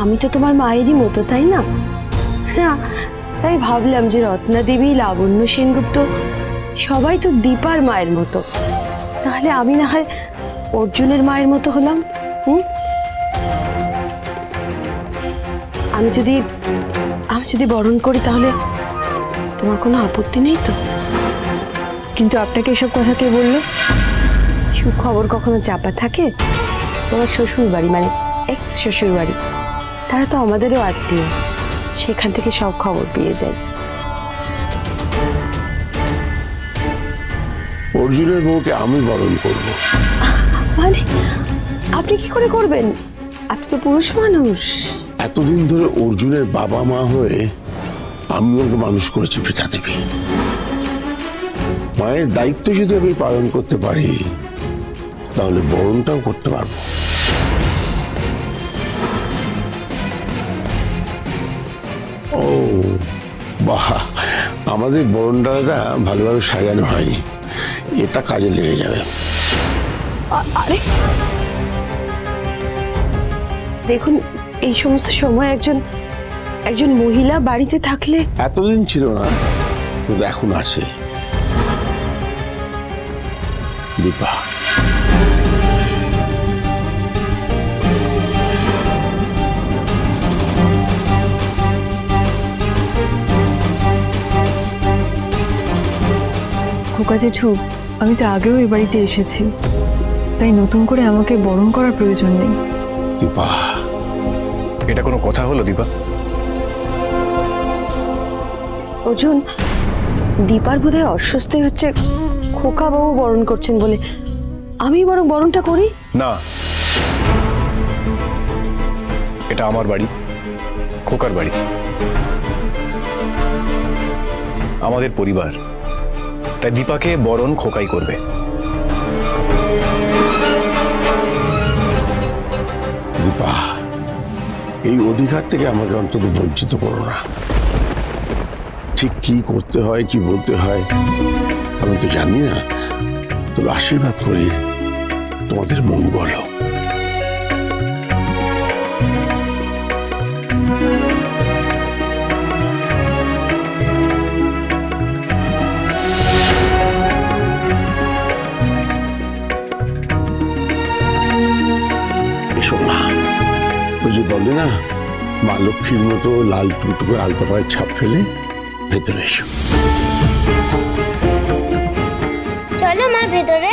আমি তো তোমার মায়েরই মতো, তাই না? না, তাই ভাবলাম যে রত্না দেবী, লাবণ্য সেনগুপ্ত সবাই তো দীপার মায়ের মতো, তাহলে আমি না হয় অর্জুনের মায়ের মতো হলাম। আমি যদি বরণ করি তাহলে তোমার কোনো আপত্তি নেই তো? কিন্তু আপনাকে এসব কথা কে বললো? সুখবর কখনো চাপা থাকে? তোমার শ্বশুর বাড়ি, মানে এক্স শ্বশুর বাড়ি, তারা তো আমাদেরও আত্মীয়, সেখান থেকে সব খবর পেয়ে যায়। অর্জুনের বউকে আমি বরণ করব। মানে আপনি কি করে করবেন? আপনি তো পুরুষ মানুষ। এতদিন ধরে অর্জুনের বাবা মা হয়ে আমি ওকে মানুষ করেছি পিতা দেবী। মায়ের দায়িত্ব যদি আমি পালন করতে পারি তাহলে বরণটাও করতে পারবো। ও বাহ, আমাদের বরণডালাটা ভালোভাবে সাজানো হয়নি, এটা কাজে লেগে যাবে। আরে দেখুন, এই সমস্ত সময় একজন মহিলা বাড়িতে থাকলে। এতদিন ছিল না, কিন্তু এখন আছে। দীপা, খোকা জেঠু, আমি তো আগেও এই বাড়িতে এসেছি, তাই নতুন করে আমাকে বরণ করার প্রয়োজন নেই। দীপা, এটা কোনো কথা হলো দীপা? অর্জুন, দীপার বোধহয় অস্বস্তি হচ্ছে খোকা বাবু বরণ করছেন বলে। আমি বরং বরণটা করি। না, এটা আমার বাড়ি, খোকার বাড়ি, আমাদের পরিবার, তাই দীপাকে বরণ খোকাই করবে। দীপা, এই অধিকার থেকে আমাকে অন্তত বঞ্চিত করো না। ঠিক কি করতে হয়, কি বলতে হয় আমি তো জানি না, তবে আশীর্বাদ করি তোমাদের মঙ্গল হোক। এসো মা, ওই যে বলে না, মা লক্ষ্মীর মতো লাল টুকটুকে আলতা পায়ের ছাপ ফেলে ভেতরে এসো। চলো মা ভেতরে।